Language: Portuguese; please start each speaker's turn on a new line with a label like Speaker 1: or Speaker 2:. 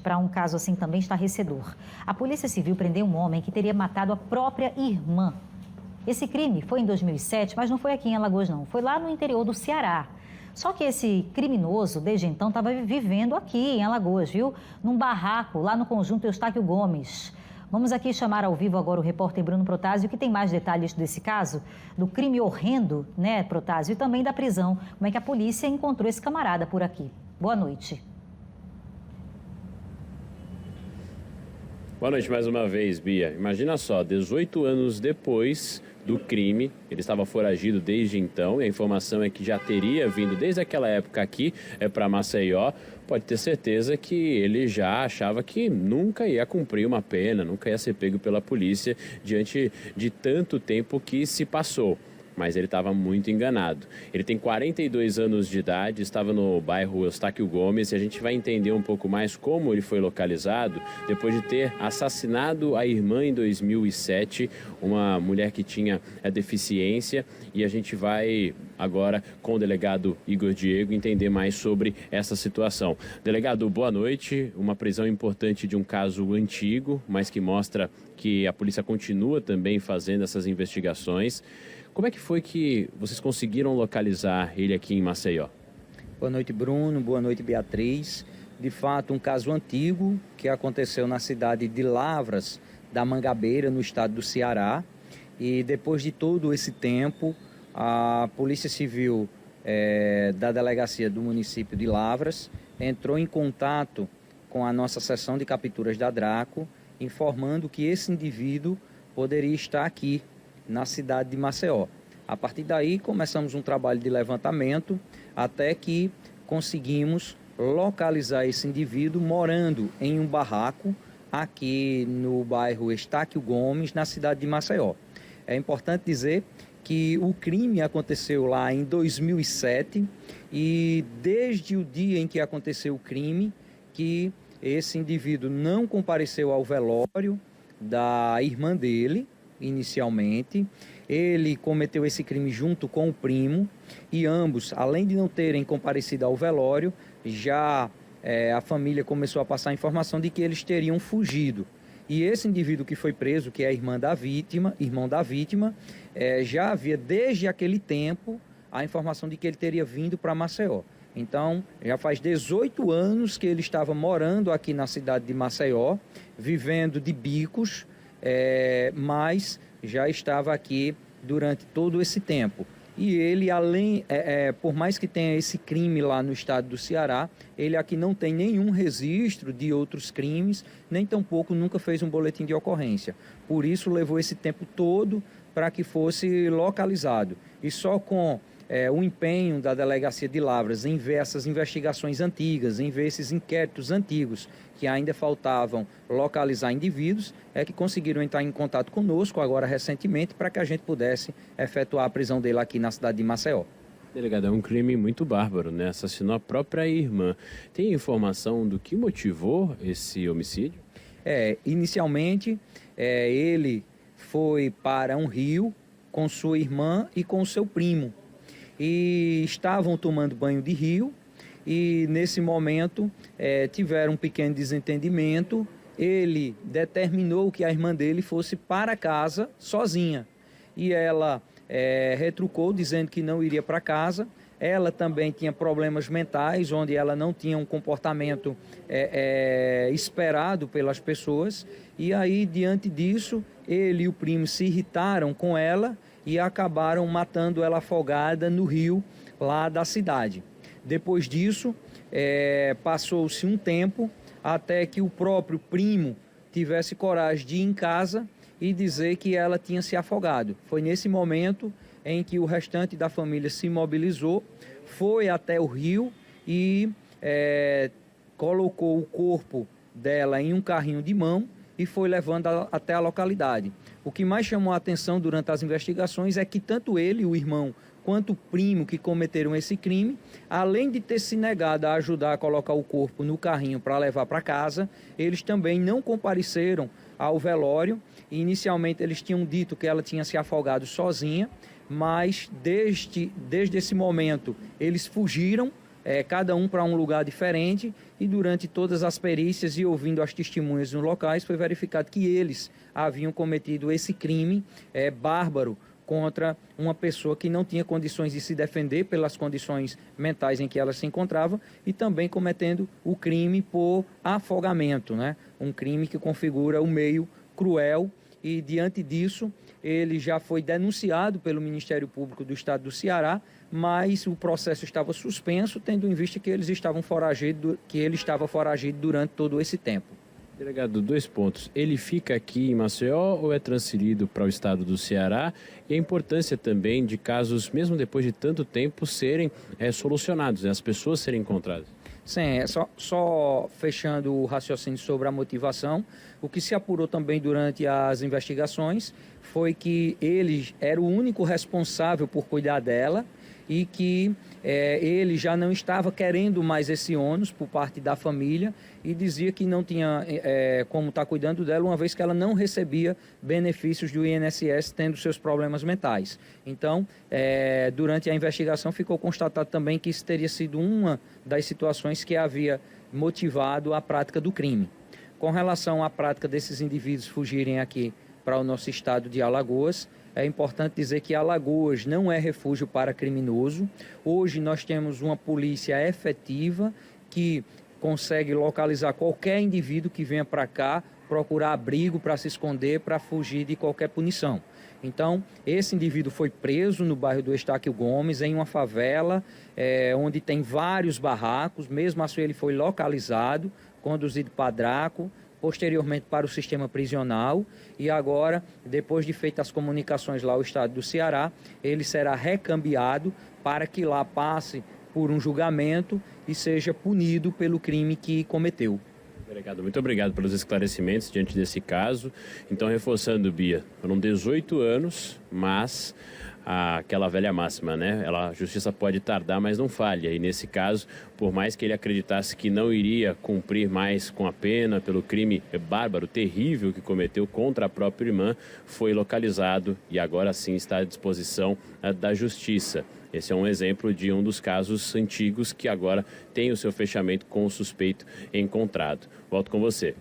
Speaker 1: para um caso assim também estarrecedor. A Polícia Civil prendeu um homem que teria matado a própria irmã. Esse crime foi em 2007, mas não foi aqui em Alagoas, não. Foi lá no interior do Ceará. Só que esse criminoso, desde então, estava vivendo aqui em Alagoas, viu? Num barraco, lá no conjunto Eustáquio Gomes. Vamos aqui chamar ao vivo agora o repórter Bruno Protásio, que tem mais detalhes desse caso, do crime horrendo, né, Protásio, e também da prisão. Como é que a polícia encontrou esse camarada por aqui? Boa noite.
Speaker 2: Boa noite mais uma vez, Bia. Imagina só, 18 anos depois do crime, ele estava foragido desde então, e a informação é que já teria vindo desde aquela época aqui para Maceió. Pode ter certeza que ele já achava que nunca ia cumprir uma pena, nunca ia ser pego pela polícia diante de tanto tempo que se passou. Mas ele estava muito enganado. Ele tem 42 anos de idade, estava no bairro Eustáquio Gomes, e a gente vai entender um pouco mais como ele foi localizado depois de ter assassinado a irmã em 2007, uma mulher que tinha deficiência, e a gente vai agora com o delegado Igor Diego entender mais sobre essa situação. Delegado, boa noite. Uma prisão importante de um caso antigo, mas que mostra que a polícia continua também fazendo essas investigações. Como é que foi que vocês conseguiram localizar ele aqui em Maceió?
Speaker 3: Boa noite, Bruno. Boa noite, Beatriz. De fato, um caso antigo que aconteceu na cidade de Lavras, da Mangabeira, no estado do Ceará. E depois de todo esse tempo, a Polícia Civil da delegacia do município de Lavras entrou em contato com a nossa seção de capturas da Draco, informando que esse indivíduo poderia estar aqui na cidade de Maceió. A partir daí, começamos um trabalho de levantamento até que conseguimos localizar esse indivíduo morando em um barraco aqui no bairro Eustáquio Gomes, na cidade de Maceió. É importante dizer que o crime aconteceu lá em 2007 e desde o dia em que aconteceu o crime, que esse indivíduo não compareceu ao velório da irmã dele, inicialmente. Ele cometeu esse crime junto com o primo e ambos, além de não terem comparecido ao velório, já a família começou a passar a informação de que eles teriam fugido. E esse indivíduo que foi preso, que é a irmão da vítima, já havia desde aquele tempo a informação de que ele teria vindo para Maceió. Então, já faz 18 anos que ele estava morando aqui na cidade de Maceió, vivendo de bicos, mas já estava aqui durante todo esse tempo. E ele, por mais que tenha esse crime lá no estado do Ceará, ele aqui não tem nenhum registro de outros crimes, nem tampouco nunca fez um boletim de ocorrência. Por isso levou esse tempo todo para que fosse localizado. E só com o empenho da delegacia de Lavras em ver essas investigações antigas, em ver esses inquéritos antigos que ainda faltavam localizar indivíduos, é que conseguiram entrar em contato conosco agora recentemente para que a gente pudesse efetuar a prisão dele aqui na cidade de Maceió.
Speaker 2: Delegado, é um crime muito bárbaro, né? Assassinou a própria irmã. Tem informação do que motivou esse homicídio?
Speaker 3: Inicialmente, ele foi para um rio com sua irmã e com seu primo. E estavam tomando banho de rio e nesse momento tiveram um pequeno desentendimento. Ele determinou que a irmã dele fosse para casa sozinha e ela retrucou dizendo que não iria para casa. Ela também tinha problemas mentais, onde ela não tinha um comportamento esperado pelas pessoas. E aí, diante disso, ele e o primo se irritaram com ela e acabaram matando ela afogada no rio lá da cidade. Depois disso, passou-se um tempo até que o próprio primo tivesse coragem de ir em casa e dizer que ela tinha se afogado. Foi nesse momento em que o restante da família se mobilizou, foi até o rio e colocou o corpo dela em um carrinho de mão e foi levando até a localidade. O que mais chamou a atenção durante as investigações é que tanto ele, o irmão, quanto o primo que cometeram esse crime, além de ter se negado a ajudar a colocar o corpo no carrinho para levar para casa, eles também não compareceram ao velório. Inicialmente eles tinham dito que ela tinha se afogado sozinha, mas desde esse momento eles fugiram, cada um para um lugar diferente, e durante todas as perícias e ouvindo as testemunhas nos locais, foi verificado que eles haviam cometido esse crime bárbaro contra uma pessoa que não tinha condições de se defender pelas condições mentais em que ela se encontrava e também cometendo o crime por afogamento, né? Um crime que configura o meio cruel e, diante disso, ele já foi denunciado pelo Ministério Público do Estado do Ceará, mas o processo estava suspenso, tendo em vista que ele estava foragido durante todo esse tempo.
Speaker 2: Delegado, 2 pontos. Ele fica aqui em Maceió ou é transferido para o estado do Ceará? E a importância também de casos, mesmo depois de tanto tempo, serem solucionados, né? As pessoas serem encontradas.
Speaker 3: Sim, só fechando o raciocínio sobre a motivação, o que se apurou também durante as investigações foi que ele era o único responsável por cuidar dela e que ele já não estava querendo mais esse ônus por parte da família e dizia que não tinha como estar cuidando dela, uma vez que ela não recebia benefícios do INSS tendo seus problemas mentais. Então, durante a investigação ficou constatado também que isso teria sido uma das situações que havia motivado a prática do crime. Com relação à prática desses indivíduos fugirem aqui para o nosso estado de Alagoas, é importante dizer que Alagoas não é refúgio para criminoso. Hoje nós temos uma polícia efetiva que consegue localizar qualquer indivíduo que venha para cá procurar abrigo para se esconder, para fugir de qualquer punição. Então, esse indivíduo foi preso no bairro do Estáquio Gomes, em uma favela, onde tem vários barracos. Mesmo assim, ele foi localizado, conduzido para Draco, posteriormente para o sistema prisional e agora, depois de feitas as comunicações lá ao estado do Ceará, ele será recambiado para que lá passe por um julgamento e seja punido pelo crime que cometeu.
Speaker 2: Delegado, muito obrigado pelos esclarecimentos diante desse caso. Então, reforçando, Bia, foram 18 anos, mas aquela velha máxima, né? A justiça pode tardar, mas não falha. E nesse caso, por mais que ele acreditasse que não iria cumprir mais com a pena pelo crime bárbaro, terrível que cometeu contra a própria irmã, foi localizado e agora sim está à disposição da justiça. Esse é um exemplo de um dos casos antigos que agora tem o seu fechamento com o suspeito encontrado. Volto com você.